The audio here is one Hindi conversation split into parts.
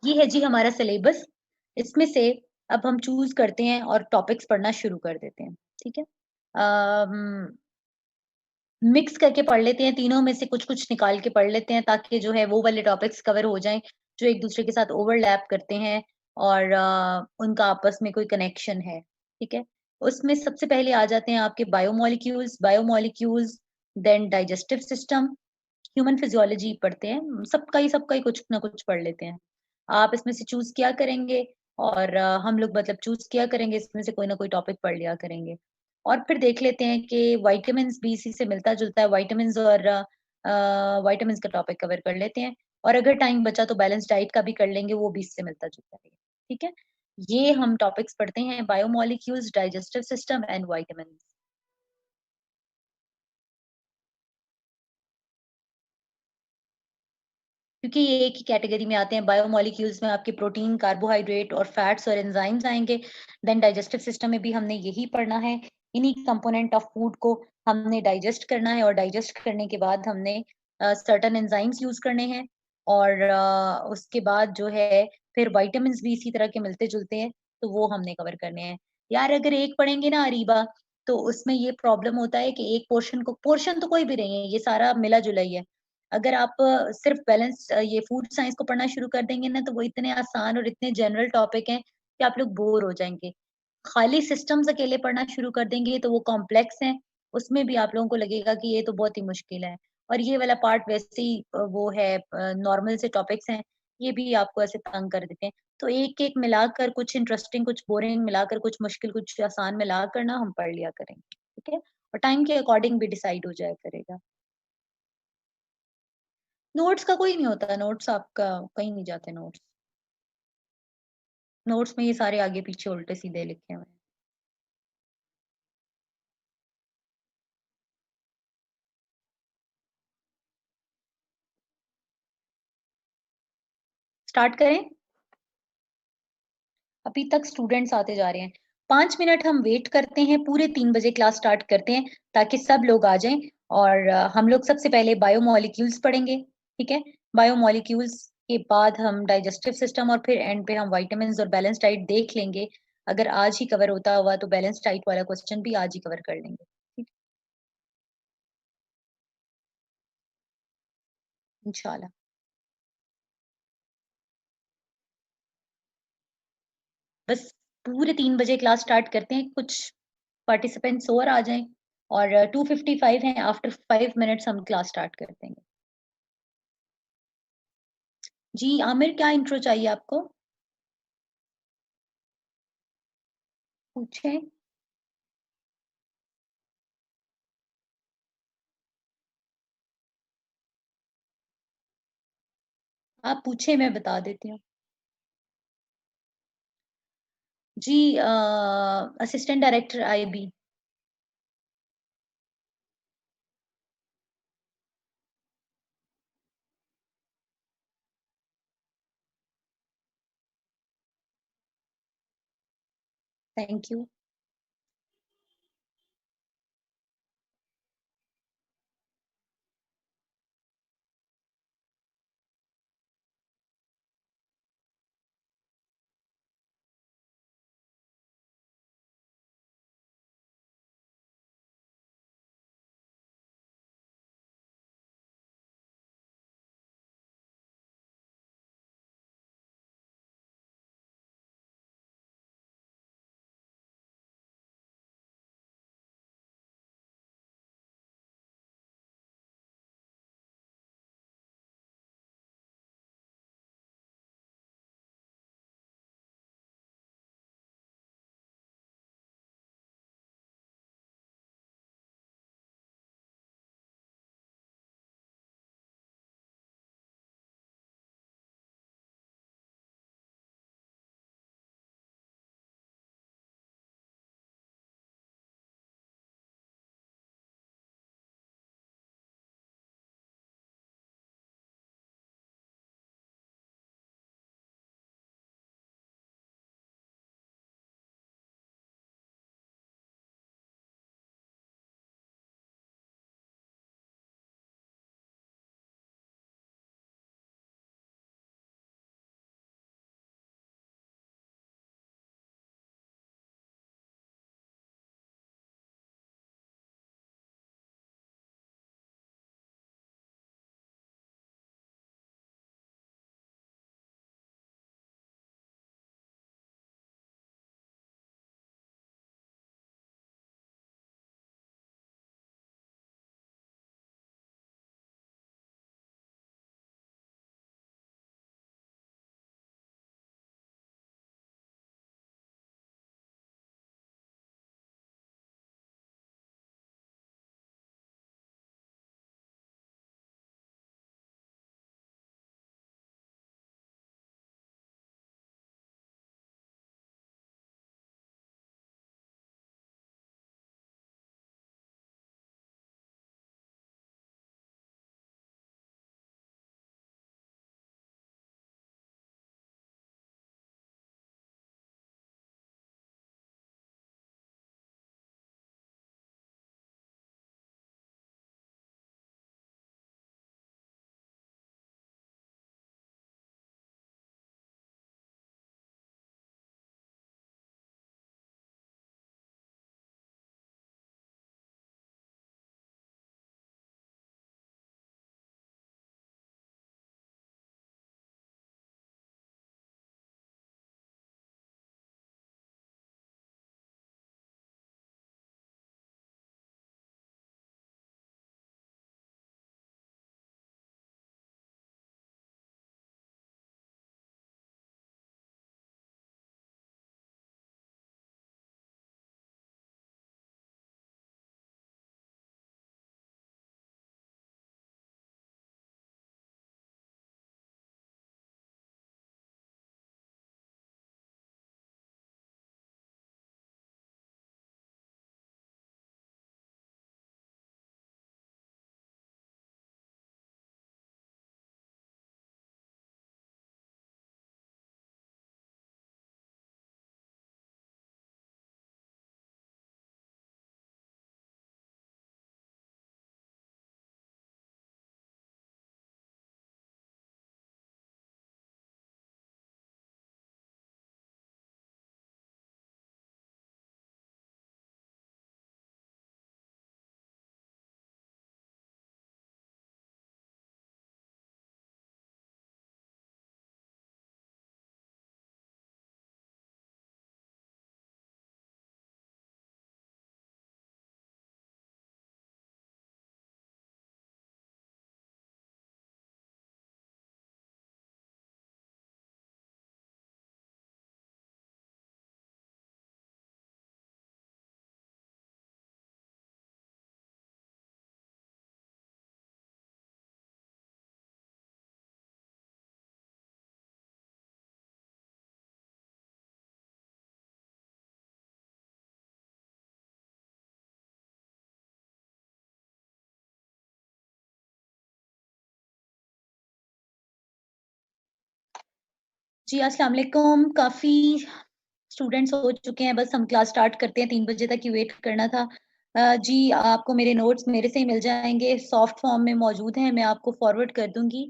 ये है जी हमारा सिलेबस। इसमें से अब हम चूज़ करते हैं और टॉपिक्स पढ़ना शुरू कर देते हैं, ठीक है? मिक्स करके पढ़ लेते हैं, तीनों में से कुछ-कुछ निकाल के पढ़ लेते हैं ताकि जो है वो वाले टॉपिक्स कवर हो जाएँ, जो एक-दूसरे के साथ ओवरलैप करते हैं और उनका आपस में कोई कनेक्शन है, ठीक है? उसमें सबसे पहले आ जाते हैं आपके biomolecules, then digestive system, human physiology पढ़ते हैं, सबका ही कुछ ना कुछ पढ़ लेते हैं। आप इसमें से चूज़ किया करेंगे और हम लोग मतलब चूज़ किया करेंगे, इसमें से कोई ना कोई टॉपिक पढ़ लिया करेंगे। और फिर देख लेते हैं कि विटामिन्स भी इसी से मिलता-जुलता है, विटामिन्स का टॉपिक कवर कर लेते हैं और अगर टाइम बचा तो बैलेंस डाइट का भी कर लेंगे, वो भी इससे मिलता-जुलता है, ठीक है? ये हम टॉपिक्स पढ़ते हैं biomolecules, digestive system and vitamins. क्योंकि ये एक ही कैटेगरी में आते हैं, बायोमॉलिक्यूल्स में आपके प्रोटीन, कार्बोहाइड्रेट और फैट्स और एंजाइम्स आएँगे। देन डाइजेस्टिव सिस्टम में भी हमने यही पढ़ना है। इन्हीं कंपोनेंट ऑफ फूड को हमने डाइजेस्ट करना है और डाइजेस्ट करने के बाद हमने सर्टेन एंजाइम्स यूज़ करने हैं और उसके बाद जो है फिर विटामिन्स भी इसी तरह के मिलते-जुलते हैं, तो वो हमने कवर करने हैं। यार अगर एक पढ़ेंगे ना अरीबा, तो उसमें ये प्रॉब्लम होता है कि एक पोर्शन तो कोई भी नहीं है, ये सारा मिला-जुला ही है। अगर आप सिर्फ ये फूड साइंस को पढ़ना शुरू कर देंगे ना, तो वो इतने आसान और इतने जनरल टॉपिक हैं कि आप लोग बोर हो जाएँगे। खाली सिस्टम्स अकेले पढ़ना शुरू कर देंगे, तो वो कॉम्प्लेक्स हैं, उसमें भी आप लोगों को लगेगा कि ये तो बहुत ही मुश्किल है। और ये वाला पार्ट वैसे ही वो है नॉर्मल से टॉपिक्स हैं, ये भी आपको ऐसे तंग कर देते हैं। तो एक-एक मिलाकर कुछ इंटरेस्टिंग, कुछ बोरिंग मिलाकर, कुछ मुश्किल, कुछ आसान मिलाकर ना हम पढ़ लिया करेंगे, ठीक है? और टाइम के अकॉर्डिंग भी डिसाइड हो जाया करेगा। नोट्स का कोई नहीं होता, नोट्स आपका कहीं नहीं जाते नोट्स। नोट्स में ये सारे आगे-पीछे उल्टे-सीधे लिखे हुए हैं। स्टार्ट करें? अभी तक स्टूडेंट्स आते जा रहे हैं। 5 मिनट हम वेट करते हैं, पूरे 3 बजे क्लास स्टार्ट करते हैं ताकि सब लोग आ जाएँ और हम लोग सबसे पहले बायोमॉलिक्यूल्स पढ़ेंगे, ठीक है? बायोमॉलिक्यूल्स के बाद हम डाइजेस्टिव सिस्टम और फिर एंड पे हम विटामिन्स और बैलेंस डाइट देख लेंगे। अगर आज ही कवर होता हुआ तो बैलेंस डाइट वाला क्वेश्चन भी आज ही कवर कर लेंगे। ठीक, इंशाल्लाह। बस पूरे 3 बजे क्लास स्टार्ट करते हैं, कुछ पार्टिसिपेंट्स और आ जाएँ और 2:55 हैं, आफ्टर 5 मिनट्स हम क्लास स्टार्ट कर देंगे। जी, आमिर क्या इंट्रो चाहिए आपको? पूछें, आप पूछें मैं बता देती हूँ। जी assistant director IB. Thank you. जी, अस्सलाम वालेकुम। काफ़ी स्टूडेंट्स हो चुके हैं, बस हम क्लास स्टार्ट करते हैं, 3 बजे तक ही वेट करना था। जी, आपको मेरे नोट्स मेरे से ही मिल जाएँगे, सॉफ्ट फॉर्म में मौजूद हैं, मैं आपको फॉरवर्ड कर दूँगी।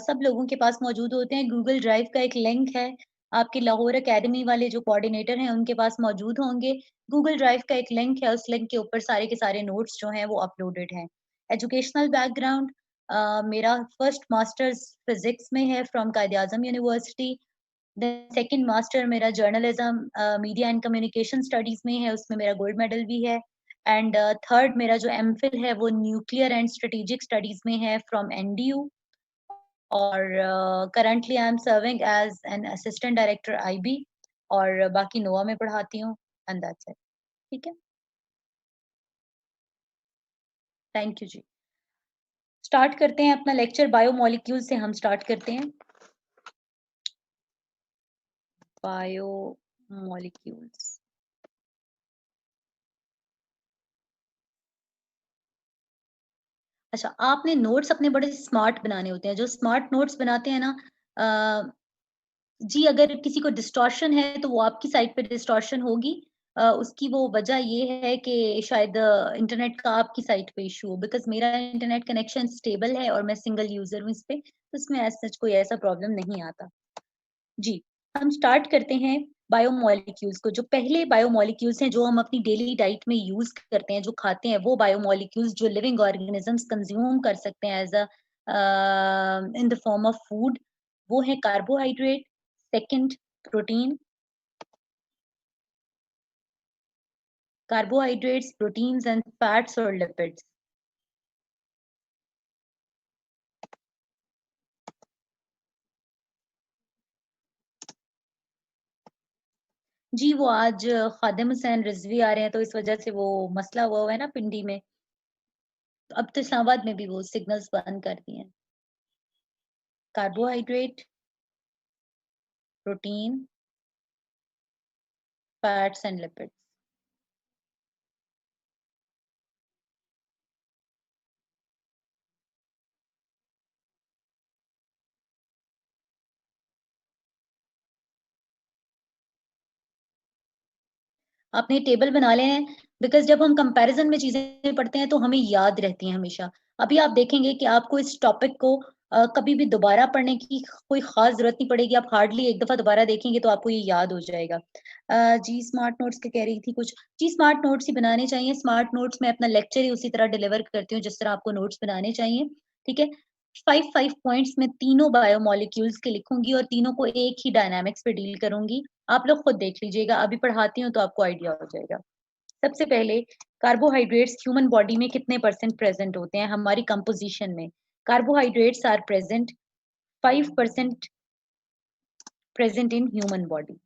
सब लोगों के पास मौजूद होते हैं, गूगल ड्राइव का एक लिंक है, आपके लाहौर अकेडमी वाले जो कोऑर्डिनेटर हैं, उनके पास मौजूद होंगे। गूगल ड्राइव का एक लिंक है, उस लिंक के ऊपर सारे के सारे नोट्स जो हैं, वो अपलोडेड हैं। एजुकेशनल बैकग्राउंड मेरा फर्स्ट मास्टर्स फिज़िक्स में है from Quaid-e-Azam university. Then second master मेरा journalism media and communication studies में है, उसमें मेरा गोल्ड मेडल भी है। एंड थर्ड मेरा जो एमफिल है वो न्यूक्लियर एंड स्ट्रेटेजिक स्टडीज में है फ्रॉम एनडीयू। और currently I am serving as an assistant director IB, और बाकी नोआ में पढ़ाती हूँ। And that's it. ठीक है, थैंक यू जी। स्टार्ट करते हैं अपना लेक्चर, बायोमोलिक्यूल से हम स्टार्ट करते हैं। बायोमोलिक्यूल्स। अच्छा, आपने नोट्स अपने बड़े स्मार्ट बनाने होते हैं। जो स्मार्ट नोट्स बनाते हैं ना, अ, जी, अगर किसी को डिस्टॉर्शन है तो वो आपकी साइड पे डिस्टॉर्शन होगी। उसकी वो वजह ये है कि शायद इंटरनेट का आपकी साइड पे इश्यू हो, बिकॉज़ मेरा इंटरनेट कनेक्शन स्टेबल है और मैं सिंगल यूज़र हूँ इस पे, तो इसमें एज़ सच कोई ऐसा प्रॉब्लम नहीं आता। जी, हम स्टार्ट करते हैं बायोमोलिक्यूल्स को। जो पहले बायोमोलिक्यूल्स हैं, जो हम अपनी डेली डाइट में यूज़ करते हैं, जो खाते हैं, वो बायोमोलिक्यूल्स जो लिविंग ऑर्गेनिज़म्स कंज़्यूम कर सकते हैं in the form of food, वो है carbohydrate, second protein, carbohydrates, proteins and fats और लिपिड्स। जी, वो आज खादिम हुसैन रिज़वी आ रहे हैं, तो इस वज़ह से वो मसला हुआ हुआ है ना पिंडी में। तो अब तो इस्लामाबाद में भी वो सिग्नल्स बंद कर दिए हैं। Carbohydrate, protein, fats and lipids. आपने टेबल बना लेना है, बिकॉज़ जब हम कंपैरिज़न में चीज़ें पढ़ते हैं तो हमें याद रहती हैं हमेशा। अभी आप देखेंगे कि आपको इस टॉपिक को कभी भी दोबारा पढ़ने की कोई ख़ास ज़रूरत नहीं पड़ेगी, आप हार्डली एक दफ़ा दोबारा देखेंगे तो आपको ये याद हो जाएगा। जी, स्मार्ट नोट्स क्या कह रही थी कुछ? जी, स्मार्ट नोट्स ही बनाने चाहिए, स्मार्ट नोट्स मैं अपना लेक्चर ही उसी तरह डिलीवर करती हूँ जिस तरह आपको नोट्स बनाने चाहिए, ठीक है? 5-5 पॉइंट्स में तीनों बायोमॉलिक्यूल्स के लिखूँगी और तीनों को एक ही डायनामिक्स पे डील करूँगी। आप लोग खुद देख लीजिएगा, अभी पढ़ाती हूँ तो आपको आइडिया हो जाएगा। सबसे पहले कार्बोहाइड्रेट्स ह्यूमन बॉडी में कितने परसेंट प्रेज़ेंट होते हैं हमारी कंपोज़िशन में? Carbohydrates are present 5% present in human body.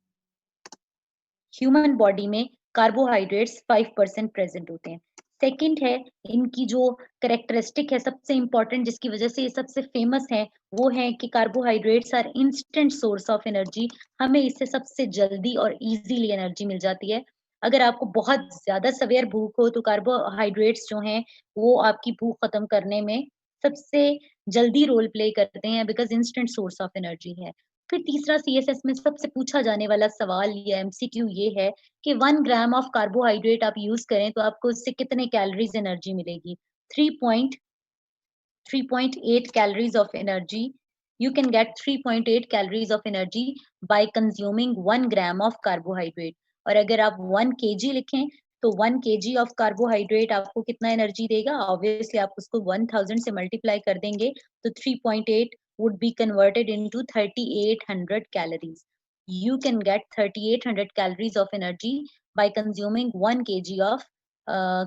Human body में कार्बोहाइड्रेट्स 5% प्रेज़ेंट होते हैं। सेकंड है, इनकी जो कैरेक्टरिस्टिक है सबसे इम्पोर्टेंट जिसकी वज़ह से ये सबसे फ़ेमस है, वो है कि carbohydrates are instant source of energy. हमें इससे सबसे जल्दी और ईज़िली एनर्जी मिल जाती है। अगर आपको बहुत ज़्यादा सेवियर भूख हो तो कार्बोहाइड्रेट्स जो हैं, वो आपकी भूख खत्म करने में सबसे जल्दी रोल प्ले करते हैं, because instant source of energy है। फिर तीसरा सीएसएस में सबसे पूछा जाने वाला सवाल या एमसीक्यू ये है कि 1 ग्राम ऑफ कार्बोहाइड्रेट आप यूज़ करें तो आपको उससे कितने कैलोरीज़ एनर्जी मिलेगी? 3.8 calories of energy. You can get 3.8 calories of energy by consuming 1 gram of carbohydrate. और अगर आप 1 केजी लिखें तो 1 केजी ऑफ कार्बोहाइड्रेट आपको कितना एनर्जी देगा? ऑब्वियसली आप उसको 1000 से मल्टीप्लाई कर देंगे तो 3.8 would be converted into 3800 calories. You can get 3800 calories of energy by consuming 1 kg of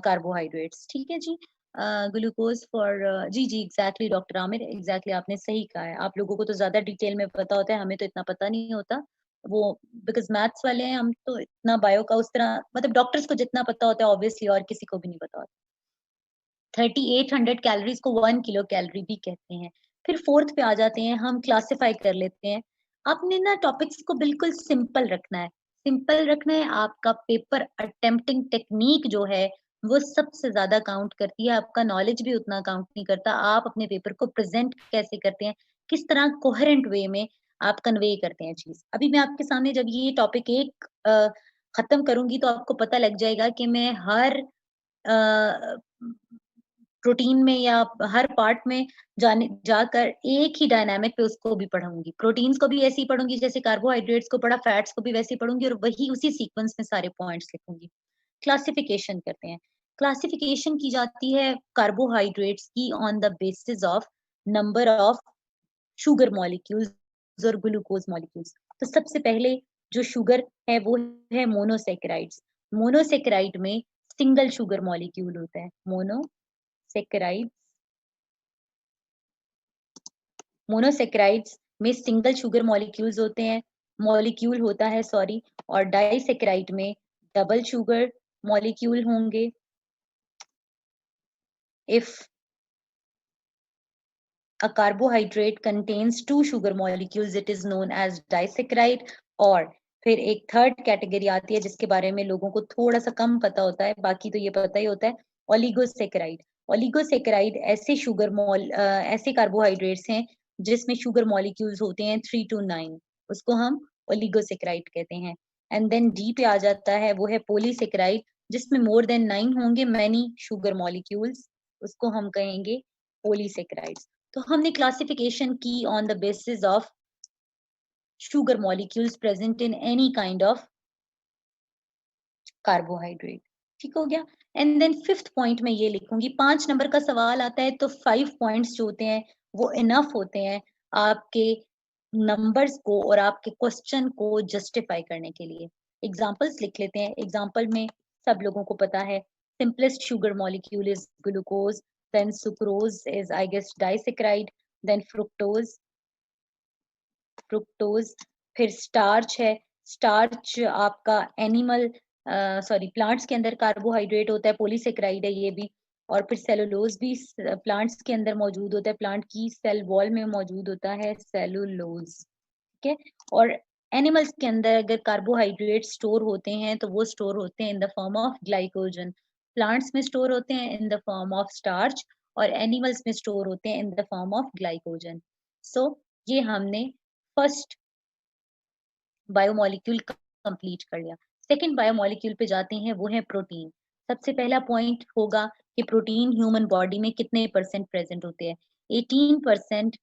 carbohydrates. ठीक है जी? ग्लूकोज़ फॉर जी, जी, एग्ज़ैक्टली डॉक्टर आमिर, एग्ज़ैक्टली आपने सही कहा है। आप लोगों को तो ज़्यादा डिटेल में पता होता है, हमें तो इतना पता नहीं होता। वो बिकॉज़ मैथ्स वाले हैं, हम तो इतना बायो का उस तरह मतलब डॉक्टर्स को जितना पता होता है ऑब्वियसली और किसी को भी नहीं पता होता। 3800 कैलोरीज़ को 1 किलो कैलोरी भी कहते हैं। फिर 4th पे आ जाते हैं, हम क्लासिफ़ाई कर लेते हैं। आपने ना टॉपिक्स को बिल्कुल सिंपल रखना है। सिंपल रखना है, आपका पेपर अटेम्प्टिंग टेक्नीक जो है, वो सबसे ज़्यादा काउंट करती है, आपका नॉलेज भी उतना काउंट नहीं करता। आप अपने पेपर को प्रेज़ेंट कैसे करते हैं, किस तरह कोहेरेंट वे में आप कन्वे करते हैं चीज़। अभी मैं आपके सामने जब ये टॉपिक 1 खत्म करूँगी तो आपको पता लग जाएगा कि मैं हर अ, प्रोटीन में या हर पार्ट में जाने जाकर एक ही डायनामिक पे उसको भी पढ़ूँगी। प्रोटीन्स को भी ऐसे ही पढ़ूँगी जैसे कार्बोहाइड्रेट्स को पढ़ा, फैट्स को भी वैसे ही पढ़ूँगी और वही उसी सीक्वेंस में सारे पॉइंट्स लिखूँगी। क्लासिफिकेशन करते हैं। क्लासिफिकेशन की जाती है कार्बोहाइड्रेट्स की on the basis of number of sugar molecules और ग्लूकोज मॉलिक्यूल्स। तो सबसे पहले जो शुगर है वो है मोनोसैकेराइड्स। मोनोसैकेराइड में सिंगल शुगर मॉलिक्यूल होता है। मोनोसैकेराइड्स मोनोसैकेराइड्स में सिंगल शुगर मॉलिक्यूल होता है सॉरी, और डाइसैकेराइड में डबल शुगर मॉलिक्यूल होंगे। If a carbohydrate contains two sugar molecules, it is known as disaccharide। और फिर एक थर्ड कैटेगरी आती है जिसके बारे में लोगों को थोड़ा सा कम पता होता है, बाकी तो ये पता ही होता है, ओलिगोसैकेराइड। ओलिगोसैकेराइड ऐसे कार्बोहाइड्रेट्स हैं जिसमें शुगर मॉलिक्यूल्स होते हैं 3 to 9, उसको हम ओलिगोसैकेराइड कहते हैं। एंड देन डी पे आ जाता है, वो है पॉलीसैकेराइड, जिसमें मोर देन 9 होंगे मैनी शुगर मॉलिक्यूल्स, उसको हम कहेंगे पॉलीसैकेराइड्स। तो हमने क्लासिफिकेशन की on the basis of sugar molecules present in any kind of carbohydrate. ठीक हो गया। एंड देन फिफ्थ पॉइंट में ये लिखूंगी, 5 नंबर का सवाल आता है तो 5 पॉइंट्स जो होते हैं वो इनफ होते हैं आपके नंबर्स को और आपके क्वेश्चन को जस्टिफाई करने के लिए। एग्जांपल्स लिख लेते हैं। एग्जांपल में सब लोगों को पता है, simplest sugar molecule is glucose, then sucrose is I guess disaccharide, then fructose, फिर स्टार्च है। स्टार्च आपका एनिमल सॉरी प्लांट्स के अंदर कार्बोहाइड्रेट होता है, पॉलीसेकेराइड है ये भी। और फिर सेलुलोज भी प्लांट्स के अंदर मौजूद होता है, प्लांट की सेल वॉल में मौजूद होता है सेलुलोज। ठीक है। और एनिमल्स के अंदर अगर कार्बोहाइड्रेट स्टोर होते हैं तो वो स्टोर होते हैं in the form of glycogen. Plants में स्टोर होते हैं in the form of starch और एनिमल्स में स्टोर होते हैं in the form of glycogen. So ये हमने फर्स्ट बायोमोलिक्यूल कंप्लीट कर लिया। सेकंड बायोमोलिक्यूल पे जाते हैं, वो है प्रोटीन। सबसे पहला पॉइंट होगा कि प्रोटीन ह्यूमन बॉडी में कितने परसेंट प्रेजेंट होते हैं। 18%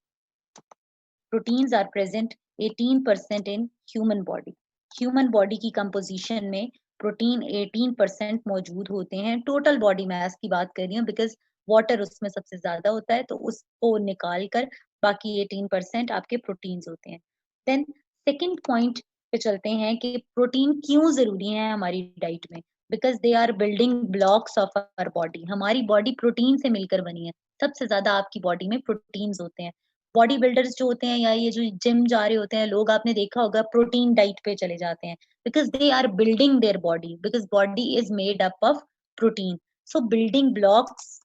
proteins are present, 18% in human body. Human body की कंपोजिशन में प्रोटीन 18% मौजूद होते हैं। टोटल बॉडी मास की बात कर रही हूँ बिकॉज वाटर उसमें सबसे ज्यादा होता है, तो उसको निकाल कर बाकी 18% आपके प्रोटीन्स होते हैं। देन सेकेंड पॉइंट पे चलते हैं कि प्रोटीन क्यों जरूरी है हमारी डाइट में। Because they are building blocks of our body. हमारी बॉडी प्रोटीन से मिलकर बनी है। सबसे ज्यादा आपकी बॉडी में प्रोटीन्स होते हैं। बॉडी बिल्डर्स जो होते हैं या ये जो जिम जा रहे होते हैं लोग, आपने देखा होगा प्रोटीन डाइट पे चले जाते हैं because they are building their body, because body is made up of protein. So building blocks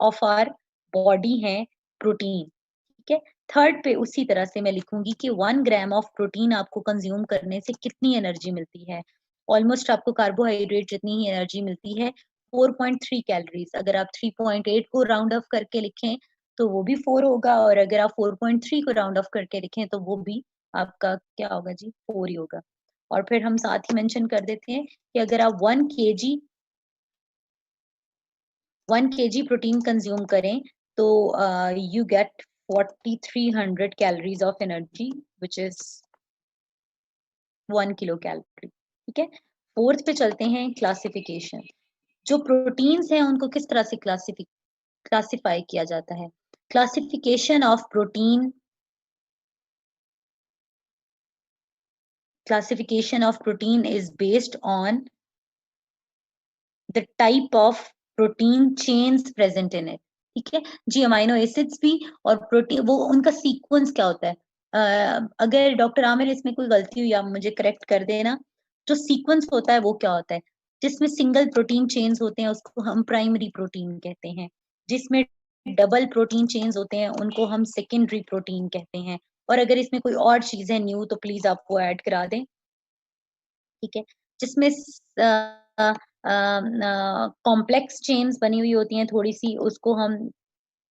of our body है प्रोटीन। ठीक है। थर्ड पे उसी तरह से मैं लिखूंगी कि 1 ग्राम ऑफ प्रोटीन आपको कंज्यूम करने से कितनी एनर्जी मिलती है। ऑलमोस्ट आपको कार्बोहाइड्रेट जितनी ही एनर्जी मिलती है, 4.3 कैलोरीज। अगर आप 3.8 को राउंड ऑफ करके लिखें तो वो भी 4 होगा, और अगर आप 4.3 को राउंड ऑफ करके लिखें तो वो भी आपका क्या होगा जी, 4 ही होगा। और फिर हम साथ ही मेंशन कर देते हैं कि अगर आप 1 kg प्रोटीन कंज्यूम करें तो you get 4300 calories of energy which is 1 kilo calorie. ठीक है। फोर्थ पे चलते हैं, क्लासिफिकेशन। जो प्रोटीन्स हैं उनको किस तरह से क्लासिफाई किया जाता है। Classification of protein is based on the type of protein chains present in it। ठीक है जी। अमाइनो एसिड्स भी और प्रोटीन, वो उनका सीक्वेंस क्या होता है। अगर डॉक्टर आमिर इसमें कोई गलती हुई आप मुझे करेक्ट कर देना। जो सीक्वेंस होता है वो क्या होता है, जिसमें सिंगल प्रोटीन चेन्स होते हैं उसको हम प्राइमरी प्रोटीन कहते हैं, जिसमें डबल प्रोटीन चेन्स होते हैं उनको हम सेकेंडरी प्रोटीन कहते हैं। और अगर इसमें कोई और चीज है न्यू तो प्लीज आपको ऐड करा दें। ठीक है। जिसमें कॉम्प्लेक्स चेन्स बनी हुई होती हैं थोड़ी सी, उसको हम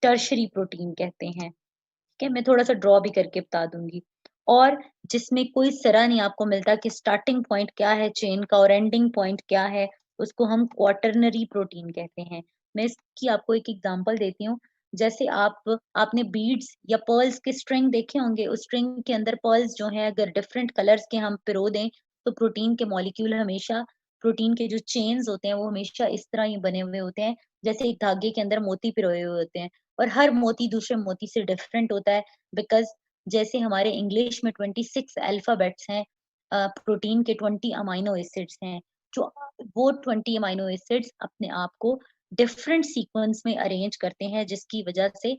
टर्शरी प्रोटीन कहते हैं। ठीक है। मैं थोड़ा सा ड्रॉ भी करके बता दूंगी। और जिसमें कोई सिरा नहीं आपको मिलता कि स्टार्टिंग पॉइंट क्या है चेन का और एंडिंग पॉइंट क्या है, उसको हम क्वाटरनरी प्रोटीन कहते हैं। मैं इसकी आपको एक एग्जांपल देती हूँ। जैसे आपने बीड्स या पर्ल्स के स्ट्रिंग देखे होंगे, उस स्ट्रिंग के अंदर पर्ल्स जो हैं अगर डिफरेंट कलर्स के हम पिरो दें, तो प्रोटीन के मॉलिक्यूल हमेशा, प्रोटीन के जो चेन्स होते हैं वो हमेशा इस तरह ही बने हुए होते हैं, जैसे एक धागे के अंदर मोती पिरोए हुए होते हैं। और हर मोती दूसरे मोती से डिफरेंट होता है, बिकॉज़ जैसे हमारे इंग्लिश में 26 अल्फाबेट्स हैं, प्रोटीन के 20 अमाइनो एसिड्स हैं, जो वो 20 अमाइनो एसिड्स अपने आप को डिफरेंट सीक्वेंस में अरेंज करते हैं, जिसकी वजह से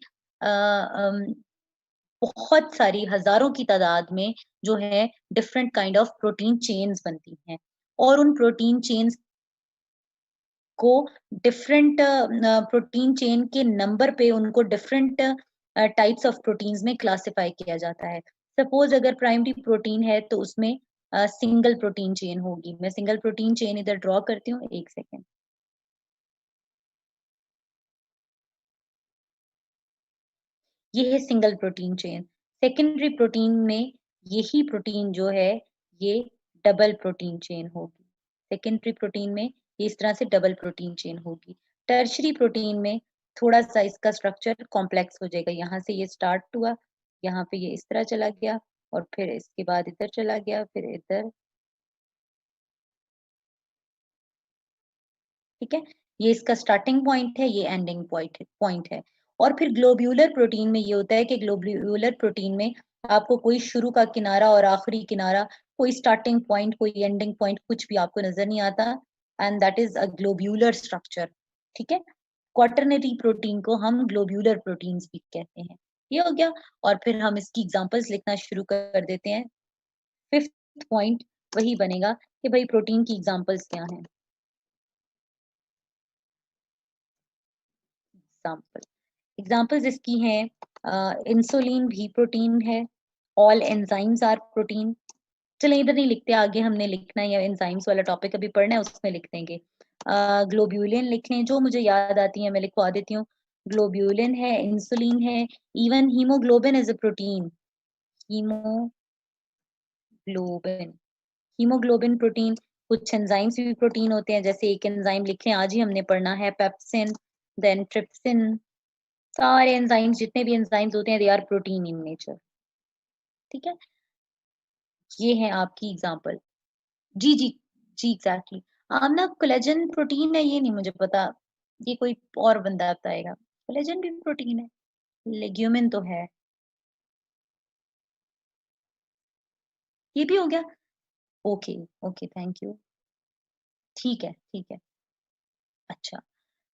बहुत सारी हजारों की तादाद में जो है different kind of protein chains बनती हैं। और उन प्रोटीन चेन्स को डिफरेंट प्रोटीन चेन के नंबर पे उनको डिफरेंट टाइप्स ऑफ प्रोटीन्स में क्लासिफाई किया जाता है। सपोज अगर प्राइमरी प्रोटीन है तो उसमें सिंगल प्रोटीन चेन होगी। मैं सिंगल प्रोटीन चेन इधर ड्रॉ करती हूँ, एक सेकेंड। ये है single protein chain. Secondary protein में यही प्रोटीन जो है ये डबल प्रोटीन चेन होगी। सेकेंडरी प्रोटीन में ये इस तरह से डबल प्रोटीन चेन होगी। टर्शरी प्रोटीन में थोड़ा सा इसका स्ट्रक्चर कॉम्प्लेक्स हो जाएगा। यहाँ से ये स्टार्ट हुआ, यहाँ पे ये इस तरह चला गया और फिर इसके बाद इधर चला गया, फिर इधर। ठीक है, ये इसका स्टार्टिंग पॉइंट है, ये एंडिंग पॉइंट है। और फिर ग्लोब्यूलर प्रोटीन में ये होता है कि ग्लोब्यूलर प्रोटीन में आपको कोई शुरू का किनारा और आखिरी किनारा, कोई स्टार्टिंग पॉइंट, कोई एंडिंग पॉइंट कुछ भी आपको नजर नहीं आता, and that is a globular structure. ठीक है, क्वाटरनरी प्रोटीन को हम ग्लोब्यूलर प्रोटीन्स भी कहते हैं। ये हो गया। और फिर हम इसकी एग्जांपल्स लिखना शुरू कर देते हैं। फिफ्थ पॉइंट वही बनेगा कि भाई प्रोटीन की एग्जांपल्स क्या हैं। एग्जाम्पल एग्जाम्पल्स इसकी हैं, इंसुलिन भी प्रोटीन है, ऑल एंजाइम्स आर प्रोटीन। चले इधर नहीं लिखते, आगे हमने लिखना है या एंजाइम्स वाला टॉपिक अभी पढ़ना है उसमें लिख देंगे। ग्लोब्यूलिन लिख लें, जो मुझे याद आती है मैं लिखवा देती हूँ। ग्लोब्यूलिन है, इंसुलिन है, even haemoglobin is a protein. Haemoglobin haemoglobin protein. कुछ एंजाइम्स भी प्रोटीन होते हैं, जैसे एक एंजाइम लिखें, आज ही हमने पढ़ना है पेप्सिन, देन ट्रिप्सिन। सारे एंजाइम्स, जितने भी एंजाइम्स होते हैं, they are protein in nature. ठीक है, ये है आपकी एग्जांपल। जी जी जी, एग्जैक्टली। आमना कोलेजन प्रोटीन है, ये नहीं मुझे पता, ये कोई और बंदा बताएगा। कोलेजन भी प्रोटीन है, लेग्यूमिन तो है। ये भी हो गया। Okay okay, thank you. ठीक है ठीक है। अच्छा,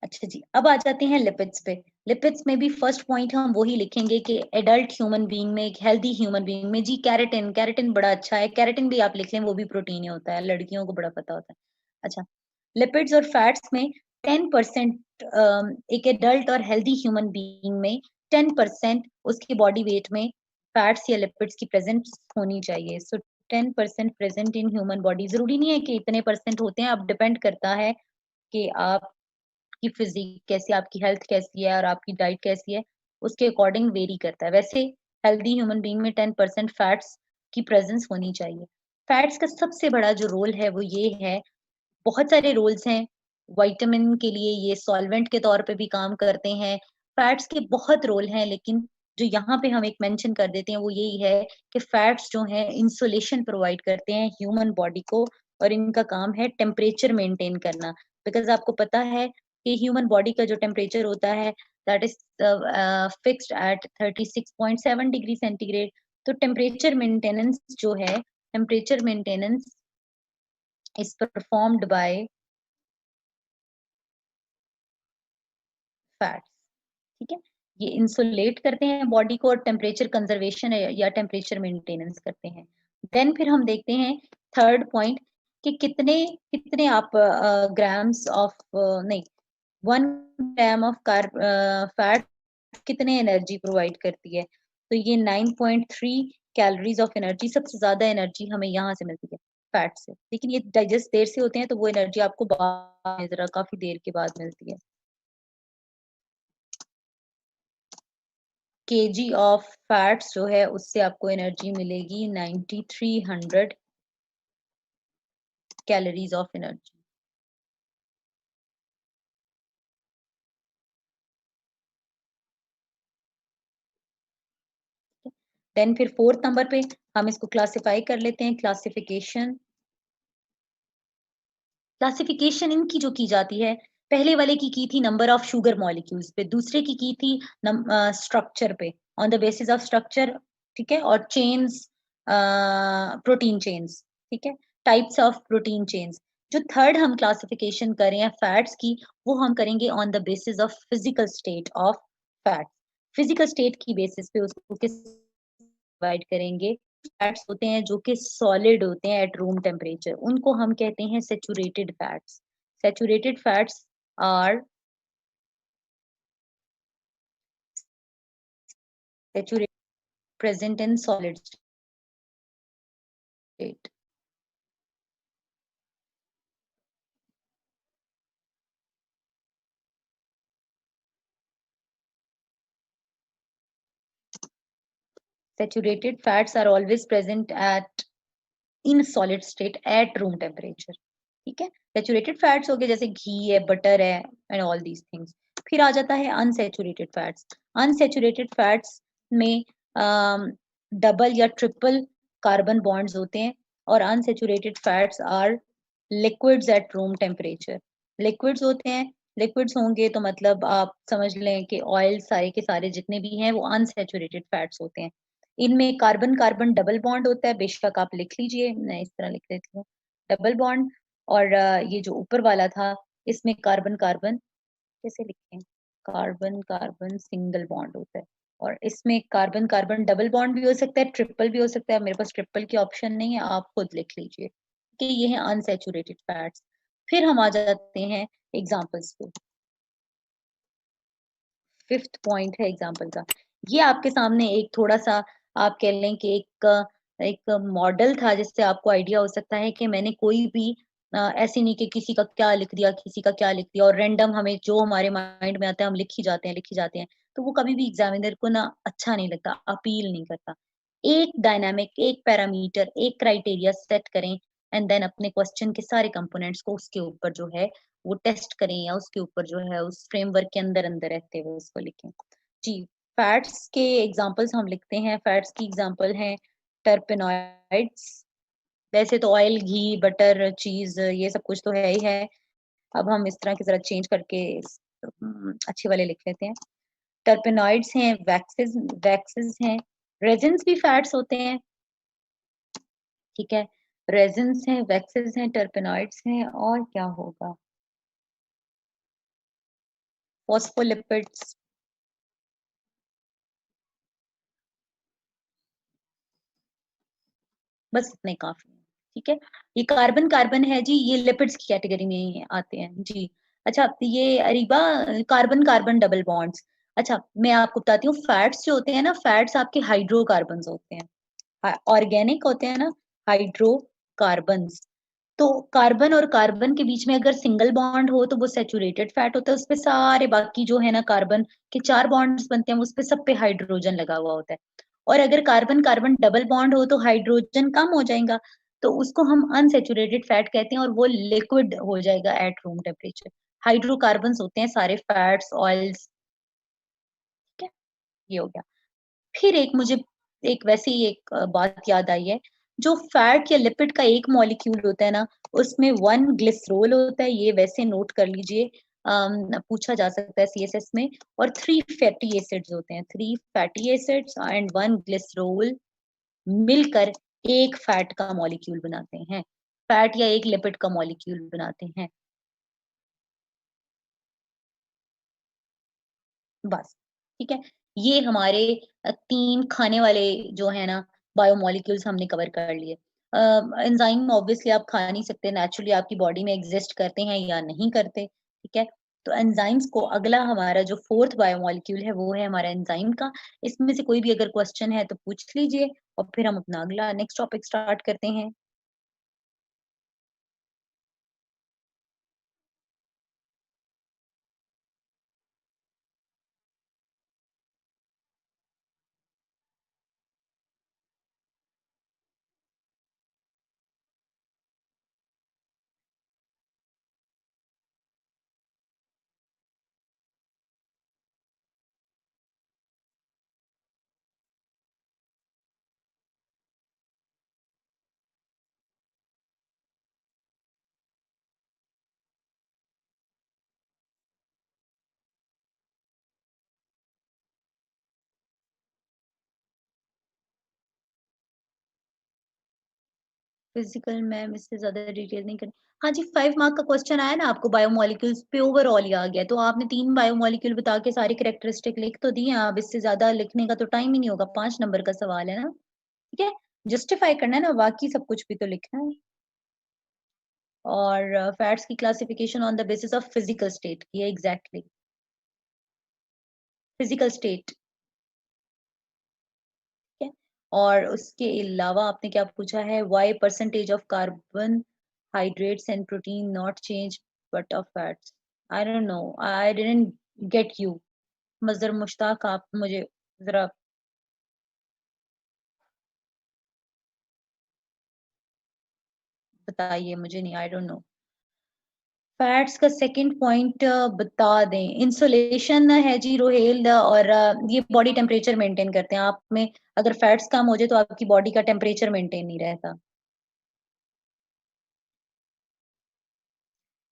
अच्छा जी, अब आ जाते हैं लिपिड्स पे। लिपिड्स में भी फर्स्ट पॉइंट हम वही लिखेंगे कि एडल्ट ह्यूमन बीइंग में, एक हेल्दी ह्यूमन बीइंग में, जी कैरेटिन, कैरेटिन बड़ा अच्छा है, कैरेटिन भी आप लिख लें, वो भी प्रोटीन ही होता है, लड़कियों को बड़ा पता होता है। अच्छा, लिपिड्स और फैट्स में 10%, एक एडल्ट और हेल्दी ह्यूमन बीइंग में 10% उसकी बॉडी वेट में फैट्स या लिपिड्स की प्रेजेंस होनी चाहिए। सो 10% प्रेजेंट इन ह्यूमन बॉडी। जरूरी नहीं है कि इतने परसेंट होते हैं, अब डिपेंड करता है कि आपकी फिजिक कैसी है, आपकी हेल्थ कैसी है और आपकी डाइट कैसी है, उसके अकॉर्डिंग वेरी करता है। वैसे हेल्दी ह्यूमन बीइंग में 10% फैट्स की प्रेजेंस होनी चाहिए। फैट्स का सबसे बड़ा जो रोल है वो ये है, बहुत सारे रोल्स हैं। विटामिन के लिए ये सॉल्वेंट के तौर पे भी काम करते हैं। फैट्स के बहुत रोल हैं, लेकिन जो यहाँ पे हम एक मेंशन कर देते हैं वो यही है कि फैट्स जो हैं इंसुलेशन प्रोवाइड करते हैं ह्यूमन बॉडी को, और इनका काम है टेम्परेचर मेंटेन करना। बिकॉज आपको पता है कि ह्यूमन बॉडी का जो टेम्परेचर होता है that is fixed at 36.7 degree centigrade. तो टेम्परेचर मेंटेनेंस जो है, temperature maintenance is performed by fats। ठीक है, ये इंसुलेट करते हैं बॉडी को और टेम्परेचर कंजर्वेशन या टेम्परेचर मेंटेनेंस करते हैं। देन फिर हम देखते हैं थर्ड पॉइंट कि कितने कितने आप ग्राम्स ऑफ नहीं, 1 ग्राम ऑफ फैट कितने एनर्जी प्रोवाइड करती है। तो ये 9.3 कैलोरीज ऑफ एनर्जी, सबसे ज्यादा एनर्जी हमें यहाँ से मिलती है फैट से। लेकिन ये डाइजेस्ट देर से होते हैं, तो वो एनर्जी आपको बाद में, जरा काफी देर के बाद मिलती है। केजी ऑफ फैट्स जो है उससे आपको एनर्जी मिलेगी 9300 कैलोरीज ऑफ एनर्जी। देन फिर फोर्थ नंबर पे हम इसको क्लासिफाई कर लेते हैं। क्लासिफिकेशन इनकी जो की जाती है, पहले वाले की थी नंबर ऑफ शुगर मॉलिक्यूल्स पे, दूसरे की थी स्ट्रक्चर पे, on the basis of structure, ठीक है, और चेन्स, प्रोटीन चेन्स, ठीक है, टाइप्स ऑफ प्रोटीन चेन्स। जो थर्ड हम क्लासिफिकेशन कर रहे हैं फैट्स की, वो हम करेंगे on the basis of physical state of fat. Physical state की बेसिस पे उसको किस डिवाइड करेंगे। फैट्स होते हैं जो कि सॉलिड होते हैं एट रूम टेम्परेचर, उनको हम कहते हैं saturated fats. Saturated fats are saturated present in solid state. Saturated fats are always present at in solid state at room temperature, ठीक है। सेचुरेटेड फैट्स हो गए जैसे घी है, बटर है, एंड ऑल दीज थिंग्स। फिर आ जाता है अनसेचुरेटेड फैट्स। अनसेचुरेटेड फैट्स में डबल या ट्रिपल कार्बन बॉन्ड्स होते हैं, और unsaturated fats are liquids at room temperature. Liquids होते हैं, लिक्विड्स होंगे तो मतलब आप समझ लें कि ऑयल सारे के सारे जितने भी हैं वो अनसेचुरेटेड फैट्स होते हैं। इनमें कार्बन कार्बन डबल बॉन्ड होता है, बेशक आप लिख लीजिए, मैं इस तरह लिख देती हूँ, डबल बॉन्ड। और ये जो ऊपर वाला था, इसमें कार्बन कार्बन कैसे लिखें, कार्बन कार्बन सिंगल बॉन्ड होता है, और इसमें कार्बन कार्बन डबल बॉन्ड भी हो सकता है, ट्रिपल भी हो सकता है। मेरे पास ट्रिपल की ऑप्शन नहीं है, आप खुद लिख लीजिए कि ये है अनसेचुरेटेड फैट्स। फिर हम आ जाते हैं एग्जाम्पल्स पे। फिफ्थ पॉइंट है एग्जाम्पल का। ये आपके सामने एक थोड़ा सा, आप कह लें कि एक मॉडल था जिससे आपको आइडिया हो सकता है कि मैंने कोई भी ऐसे नहीं कि किसी का क्या लिख दिया, किसी का क्या लिख दिया, और रैंडम हमें जो हमारे माइंड में आता है हम लिख ही जाते हैं, लिख ही जाते हैं। तो वो कभी भी एग्जामिनर को ना अच्छा नहीं लगता, अपील नहीं करता। एक डायनामिक, एक पैरामीटर, एक क्राइटेरिया सेट करें, एंड देन अपने क्वेश्चन के सारे कंपोनेंट्स को उसके ऊपर जो है वो टेस्ट करें, या उसके ऊपर जो है उस फ्रेमवर्क के अंदर अंदर रहते हुए उसको लिखें। जी, फैट्स के एग्जांपल्स हम लिखते हैं। फैट्स की एग्जांपल हैं टर्पेनॉइड्स। वैसे तो ऑयल, घी, बटर, चीज, ये सब कुछ तो है ही है। अब हम इस तरह की जरा चेंज करके अच्छे वाले लिख लेते हैं। टर्पेनॉइड्स हैं, वैक्सेस वैक्सेस हैं, रेजिन्स भी फैट्स होते हैं, ठीक है। रेजिन्स हैं, वैक्सेस हैं, टर्पेनॉइड्स हैं, और क्या होगा, फॉस्फोलिपिड्स। बस इतने काफी है, ठीक है। ये कार्बन कार्बन है जी, ये लिपिड्स की कैटेगरी में ही आते हैं जी। अच्छा, ये Areeba, carbon carbon double bonds. अच्छा, मैं आपको बताती हूँ, फैट्स जो होते हैं ना, फैट्स आपके हाइड्रोकार्बन्स होते हैं, ऑर्गेनिक होते हैं ना, हाइड्रोकार्बन्स। तो कार्बन और कार्बन के बीच में अगर सिंगल बॉन्ड हो तो वो सेचुरेटेड फैट होता है, उसपे सारे बाकी जो है ना कार्बन के चार बॉन्ड्स बनते हैं, उस पे सब पे हाइड्रोजन लगा हुआ होता है। और अगर कार्बन कार्बन डबल बॉन्ड हो तो हाइड्रोजन कम हो जाएगा, तो उसको हम अनसेचुरेटेड फैट कहते हैं, और वो लिक्विड हो जाएगा एट रूम टेम्परेचर। हाइड्रोकार्बन्स होते हैं सारे फैट्स, ऑयल्स, ठीक है। ये हो गया। फिर एक मुझे एक वैसे ही एक बात याद आई है। जो फैट या लिपिड का एक मॉलिक्यूल होता है ना, उसमें वन ग्लिसरोल होता है, ये वैसे नोट कर लीजिए, पूछा जा सकता है सीएसएस में। और थ्री फैटी एसिड्स होते हैं, three fatty acids and one glycerol मिलकर एक फैट का मॉलिक्यूल बनाते हैं, फैट या एक लिपिड का मॉलिक्यूल बनाते हैं, बस, ठीक है। ये हमारे तीन खाने वाले जो है ना बायोमोलिक्यूल्स हमने कवर कर लिए। एंजाइम ऑब्वियसली आप खा नहीं सकते, नेचुरली आपकी बॉडी में एग्जिस्ट करते हैं या नहीं करते, ठीक है। तो एंजाइम्स को अगला हमारा जो फोर्थ बायोमोलिक्यूल है वो है हमारा एंजाइम का। इसमें से कोई भी अगर क्वेश्चन है तो पूछ लीजिए, और फिर हम अपना अगला नेक्स्ट टॉपिक स्टार्ट करते हैं। फिजिकल मैम इससे ज्यादा डिटेल नहीं कर। हाँ जी, 5 मार्क का क्वेश्चन आया ना आपको बायोमोलिक्यूल्स पे, ओवरऑल ही आ गया, तो आपने 3 बायोमोलिक्यूल बता के सारी कैरेक्टरिस्टिक लिख तो दी हैं, अब इससे ज्यादा लिखने का तो टाइम ही नहीं होगा, 5 नंबर का सवाल है ना, ठीक है। जस्टिफाई करना है ना, बाकी सब कुछ भी तो लिखना है। और फैट्स की classification on the basis of physical state की है, एग्जैक्टली फिजिकल स्टेट, ठीक है। और उसके अलावा आपने क्या पूछा है, why percentage of carbohydrates and protein not change but of fats. I don't know, I didn't get you. Mudassar Mushtaq, आप मुझे जरा बताइए, मुझे नहीं, आई डोंट नो। फैट्स का सेकंड पॉइंट बता दें, इंसुलेशन है जी रोहेल, और ये बॉडी टेम्परेचर मेंटेन करते हैं। आप में अगर फैट्स कम हो जाए तो आपकी बॉडी का टेम्परेचर मेंटेन नहीं रहता।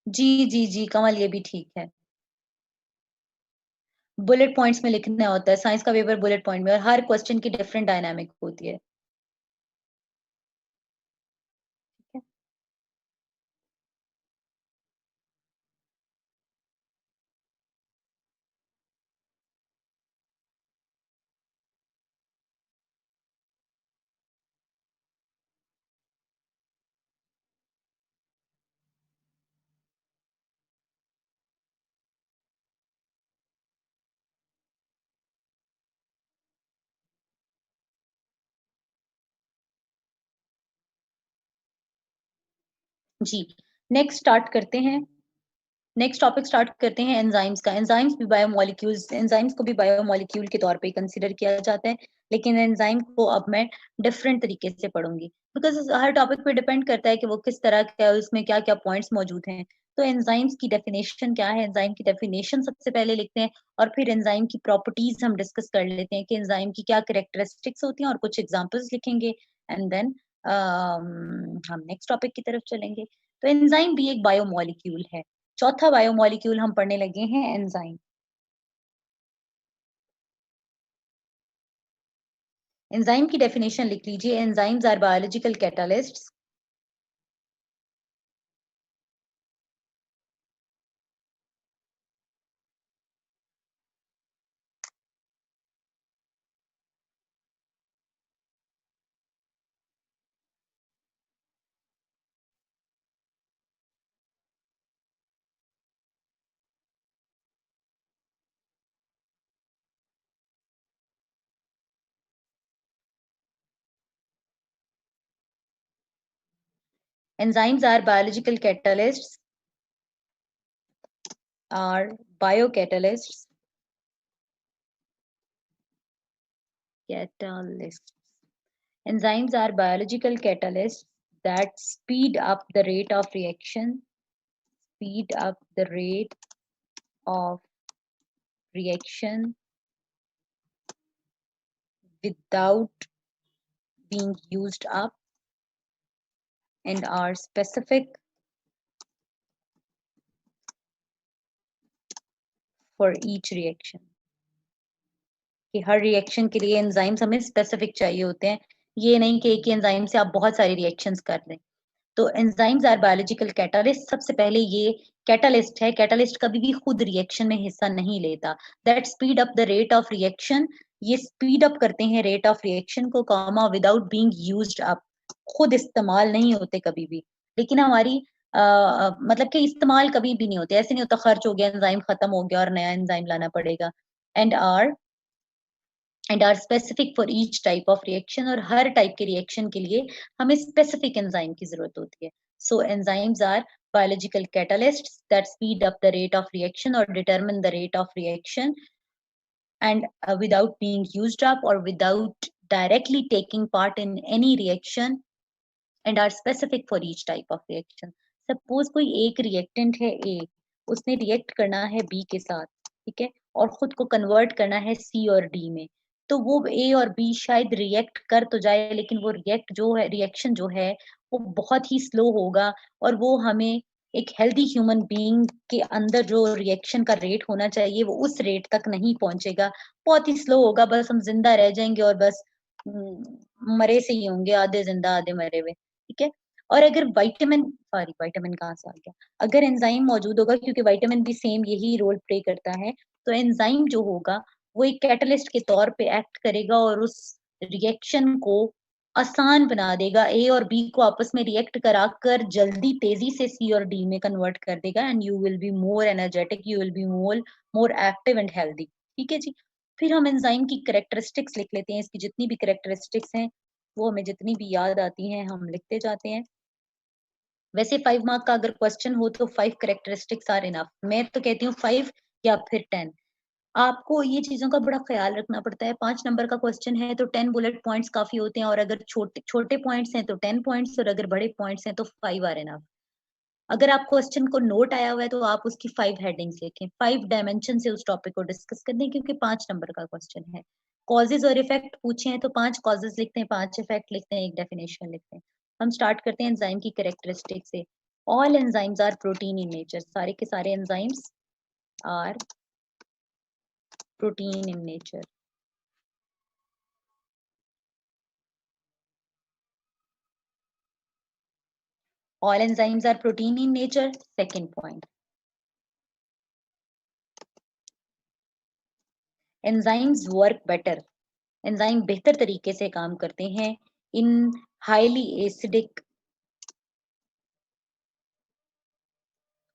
जी जी जी कमल, ये भी ठीक है। बुलेट पॉइंट्स में लिखना होता है, साइंस का पेपर बुलेट पॉइंट में, और हर क्वेश्चन की डिफरेंट डायनामिक होती है, ठीक है। जी, नेक्स्ट स्टार्ट करते हैं। नेक्स्ट टॉपिक स्टार्ट करते हैं एंजाइम्स का। एंजाइम्स भी बायोमोलिक्यूल्स, एंजाइम्स को भी बायोमोलिक्यूल के तौर पे कंसीडर किया जाता है, लेकिन एंजाइम को अब मैं डिफरेंट तरीके से पढ़ूंगी, बिकॉज हर टॉपिक पे डिपेंड करता है कि वो किस तरह का है, उसमें क्या क्या पॉइंट्स मौजूद हैं। तो एंजाइम्स की डेफिनेशन क्या है, एंजाइम की डेफिनेशन सबसे पहले लिखते हैं, और फिर एंजाइम की प्रॉपर्टीज हम डिस्कस कर लेते हैं कि एंजाइम की क्या करेक्टरिस्टिक्स होती हैं, और कुछ एग्जांपल्स लिखेंगे, एंड देन हम नेक्स्ट टॉपिक की तरफ चलेंगे। तो एंजाइम भी एक बायोमोलिक्यूल है। चौथा बायोमोलिक्यूल हम पढ़ने लगे हैं, एंजाइम। एंजाइम की डेफिनेशन लिख लीजिए, enzymes are biological catalysts. Enzymes are biological catalysts, are biocatalysts, catalysts. Enzymes are biological catalysts that speed up the rate of reaction, speed up the rate of reaction without being used up, and are specific for each reaction. कि हर रिएक्शन के लिए एंजाइम्स हमें स्पेसिफिक चाहिए होते हैं, ये नहीं कि एक ही एंजाइम से आप बहुत सारी रिएक्शंस कर लें। तो एंजाइम्स आर बायोलॉजिकल कैटालिस्ट, सबसे पहले ये कैटालिस्ट है। कैटालिस्ट कभी भी खुद रिएक्शन में हिस्सा नहीं लेता, that speed up the rate of reaction, ये स्पीड अप करते हैं रेट ऑफ रिएक्शन को, comma without being used up, खुद इस्तेमाल नहीं होते कभी भी। लेकिन हमारी मतलब कि इस्तेमाल कभी भी नहीं होते, ऐसे नहीं होता खर्च हो गया, एंजाइम खत्म हो गया और नया एंजाइम लाना पड़ेगा। And are and are specific for each type of reaction, और हर टाइप के रिएक्शन के लिए हमें स्पेसिफिक एंजाइम की जरूरत होती है। So enzymes are biological catalysts that speed up the rate of reaction or determine the rate of reaction, and without being used up or without directly taking part in any reaction, and are specific for each type of reaction. Suppose कोई एक reactant है A, उसने react करना है B के साथ, ठीक है, और खुद को convert करना है C और D में, तो वो A और B शायद react कर तो जाए, लेकिन वो reaction जो है वो बहुत ही slow होगा, और वो हमें एक हेल्दी ह्यूमन बीइंग के अंदर जो रिएक्शन का रेट होना चाहिए वो उस रेट तक नहीं पहुंचेगा, बहुत ही स्लो होगा, बस हम जिंदा रह जाएंगे, और बस मरे से ही होंगे, आधे जिंदा आधे मरे हुए, ठीक है। और अगर विटामिन कहाँ से आ गया, अगर एंजाइम मौजूद होगा, क्योंकि विटामिन भी सेम यही रोल प्ले करता है, तो एंजाइम जो होगा वो एक कैटलिस्ट के तौर पे एक्ट करेगा और उस रिएक्शन को आसान बना देगा, ए और बी को आपस में रिएक्ट कराकर जल्दी तेजी से सी और डी में कन्वर्ट कर देगा, and you will be more energetic, you will be more active and healthy. ठीक है जी। फिर हम एंजाइम की कैरेक्टरिस्टिक्स लिख लेते हैं, इसकी जितनी भी कैरेक्टरिस्टिक्स हैं वो हमें जितनी भी याद आती हैं हम लिखते जाते हैं। वैसे 5 मार्क का अगर क्वेश्चन हो तो 5 कैरेक्टरिस्टिक्स आर इनफ। मैं तो कहती हूँ 5 या फिर 10। आपको ये चीज़ों का बड़ा ख़्याल रखना पड़ता है। 5 नंबर का क्वेश्चन है तो 10 बुलेट पॉइंट्स काफ़ी होते हैं, और अगर छोटे छोटे पॉइंट्स हैं तो 10 पॉइंट्स, और अगर बड़े पॉइंट्स हैं तो 5 आर इनफ। अगर आप क्वेश्चन को नोट आया हुआ है तो आप उसकी 5 हेडिंग्स लिखें। 5 डायमेंशन से उस टॉपिक को डिस्कस कर दें, क्योंकि 5 नंबर का क्वेश्चन है। कॉजेज़ और इफेक्ट पूछे हैं तो 5 कॉजेज़ लिखते हैं, 5 इफेक्ट लिखते हैं, 1 डेफिनेशन लिखते हैं। हम स्टार्ट करते हैं एंजाइम की कैरेक्टरिस्टिक से। All enzymes are protein in nature. सारे के सारे enzymes are protein in nature. All enzymes are protein in nature. Second point. Enzymes work better. Enzyme बेहतर तरीके से काम करते हैं इन हाईली एसिडिक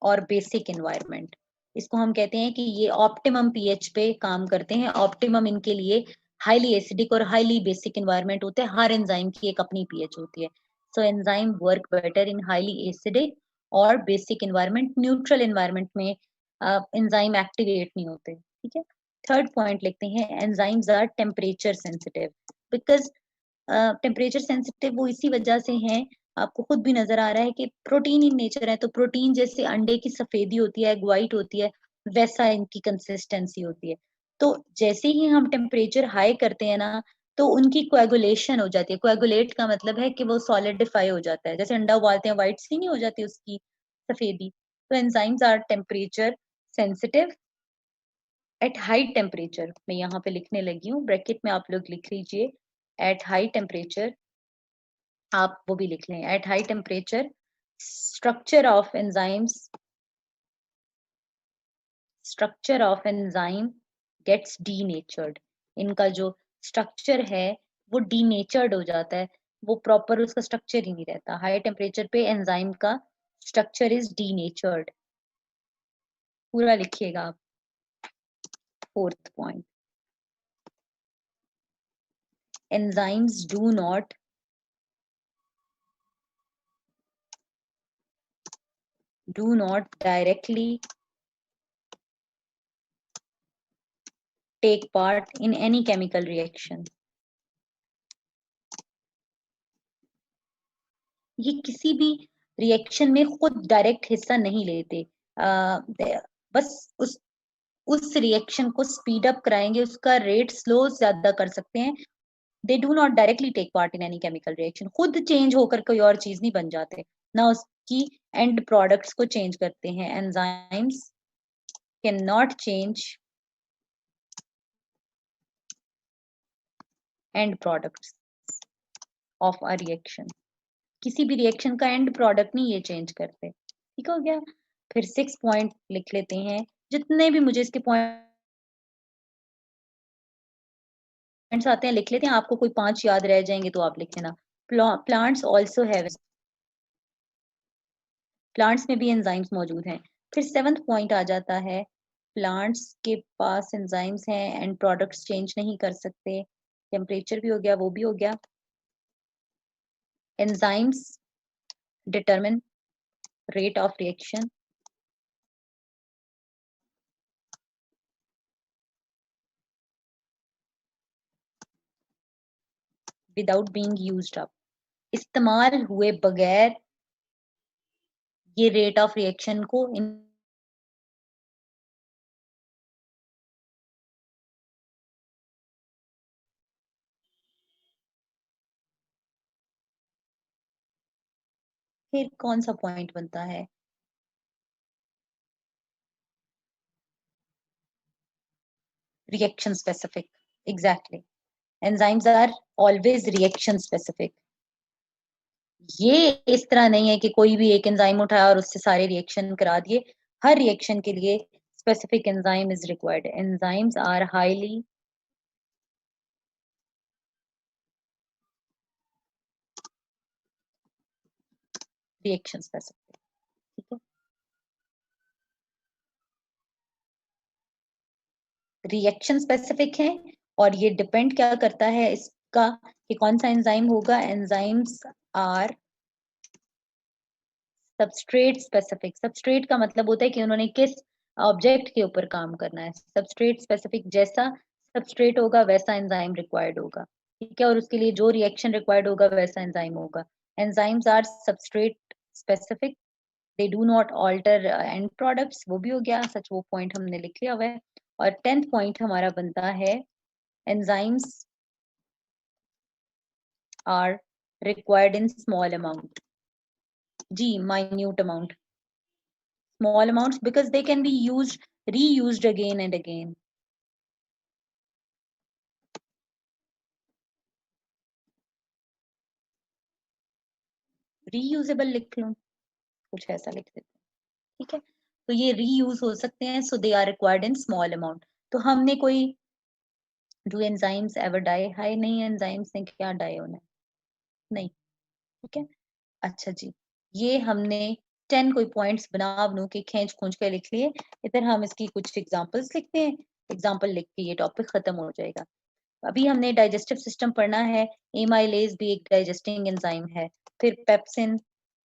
और बेसिक एनवायरनमेंट। इसको हम कहते हैं कि ये ऑप्टिमम पीएच पे काम करते हैं। ऑप्टिमम इनके लिए हाईली एसिडिक और हाईली बेसिक एनवायरनमेंट होते हैं। हर एंजाइम की एक अपनी पीएच होती है। So enzyme work better in highly acidic और बेसिक एनवायरनमेंट। न्यूट्रल एनवायरनमेंट में एंजाइम एक्टिवेट नहीं होते। ठीक है। थर्ड पॉइंट लिखते हैं, enzymes are temperature sensitive. Because temperature sensitive वो इसी वजह से हैं, आपको खुद भी नजर आ रहा है कि प्रोटीन इन नेचर है, तो प्रोटीन जैसे अंडे की सफेदी होती है, एग व्हाइट होती है, वैसा इनकी कंसिस्टेंसी होती है। तो जैसे ही हम टेम्परेचर हाई करते हैं ना, तो उनकी कोएगुलेशन हो जाती है। कोएगुलेट का मतलब है कि वो सॉलिडिफाई हो जाता है, जैसे अंडा उबालते हैं व्हाइट सी नहीं हो जाती उसकी सफेदी। तो enzymes are temperature sensitive at high temperature. मैं यहाँ पे लिखने लगी हूँ, ब्रैकेट में आप लोग लिख लीजिए एट हाई टेम्परेचर, आप वो भी लिख लें at high temperature. Structure of enzyme gets denatured. इनका जो स्ट्रक्चर है वो डीनेचर्ड हो जाता है, वो प्रॉपर उसका स्ट्रक्चर ही नहीं रहता। हाई टेम्परेचर पे एंजाइम का स्ट्रक्चर इज डीनेचर्ड। पूरा लिखिएगा आप। Fourth point, enzymes do not directly take part in any chemical reaction. ये किसी भी रिएक्शन में खुद डायरेक्ट हिस्सा नहीं लेते। बस उस रिएक्शन को स्पीड अप कराएंगे, उसका रेट स्लो ज्यादा कर सकते हैं। They do not directly take part in any chemical reaction. खुद चेंज होकर कोई और चीज नहीं बन जाते, ना उसकी एंड प्रोडक्ट्स को चेंज करते हैं। Enzymes can not change and products of a reaction. किसी भी रिएक्शन का एंड प्रोडक्ट नहीं ये चेंज करते। ठीक हो गया। फिर 6 पॉइंट लिख लेते हैं, जितने भी मुझे इसके पॉइंट्स आते हैं लिख लेते हैं। आपको कोई 5 याद रह जाएंगे तो आप लिख लेना। प्लांट्स ऑल्सो हैव, प्लांट्स में भी एंजाइम्स मौजूद हैं। फिर 7th पॉइंट आ जाता है, प्लांट्स के पास एंजाइम्स हैं एंड प्रोडक्ट्स चेंज नहीं कर सकते। टेम्परेचर भी हो गया, वो भी हो गया। Enzymes determine rate of reaction without being used up. इस्तेमाल हुए बगैर ये रेट ऑफ रिएक्शन को फिर कौन सा पॉइंट बनता है, reaction specific. Exactly, enzymes are always reaction specific. ये इस तरह नहीं है कि कोई भी एक एंजाइम उठाया और उससे सारे रिएक्शन करा दिए। हर रिएक्शन के लिए specific enzyme is required. Enzymes are highly reaction specific. ठीक है, रिएक्शन स्पेसिफिक है और ये डिपेंड क्या करता है इसका कि कौन सा एंजाइम होगा। Enzymes are substrate specific. Substrate का मतलब होता है कि उन्होंने किस ऑब्जेक्ट के ऊपर काम करना है। सबस्ट्रेट स्पेसिफिक, जैसा सबस्ट्रेट होगा वैसा एंजाइम रिक्वायर्ड होगा। ठीक है, और उसके लिए जो रिएक्शन रिक्वायर्ड होगा वैसा एंजाइम होगा। Enzymes are substrate specific, they do not alter end products. वो भी हो गया सच, वो पॉइंट हमने लिख लिया हुआ है। और 10th पॉइंट हमारा बनता है enzymes are required in small amount. जी, minute amount, small amounts because they can be reused again and again. Reusable लिख लूं, कुछ ऐसा लिख देते हैं। ठीक है, तो ये रीयूज हो सकते हैं, so they are required in small amount. तो हमने कोई do enzymes ever die? हाय नहीं, enzymes ने क्या die होना है? नहीं। ठीक है, अच्छा जी, ये हमने 10 कोई पॉइंट्स बना बनू के खींच खूंच के लिख लिए। इधर हम इसकी कुछ एग्जांपल्स लिखते हैं। एग्जांपल लिख के ये टॉपिक खत्म हो जाएगा। अभी हमने डाइजेस्टिव सिस्टम पढ़ना है। एमाइलेज भी एक डाइजेस्टिंग एंजाइम है, फिर पेप्सिन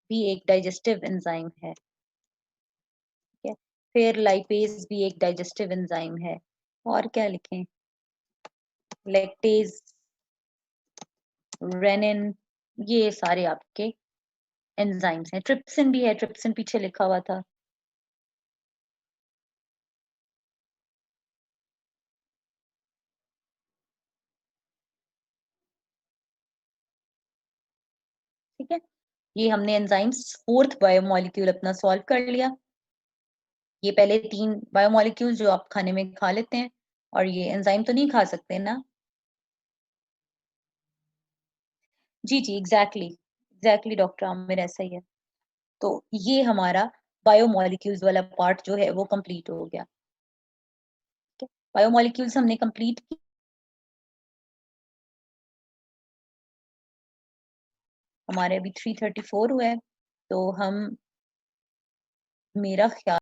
भी एक डाइजेस्टिव एंजाइम है। ठीक है, फिर लाइपेज भी एक डाइजेस्टिव एंजाइम है। और क्या लिखें, लैक्टेज, रेनिन, ये सारे आपके एंजाइम्स हैं। ट्रिप्सिन भी है, ट्रिप्सिन पीछे लिखा हुआ था। ठीक है, ये हमने एंजाइम्स फोर्थ बायोमोलिक्यूल अपना सॉल्व कर लिया। ये पहले 3 बायोमोलिक्यूल जो आप खाने में खा लेते हैं, और ये एंजाइम तो नहीं खा सकते ना। जी जी, एग्जैक्टली एग्जैक्टली डॉक्टर आमिर, ऐसा ही है। तो ये हमारा बायोमोलिक्यूल्स वाला पार्ट जो है वो कंप्लीट हो गया। ठीक है, बायोमोलिक्यूल्स हमने कंप्लीट की। हमारे अभी 3:34 हुआ है, तो हम, मेरा ख्याल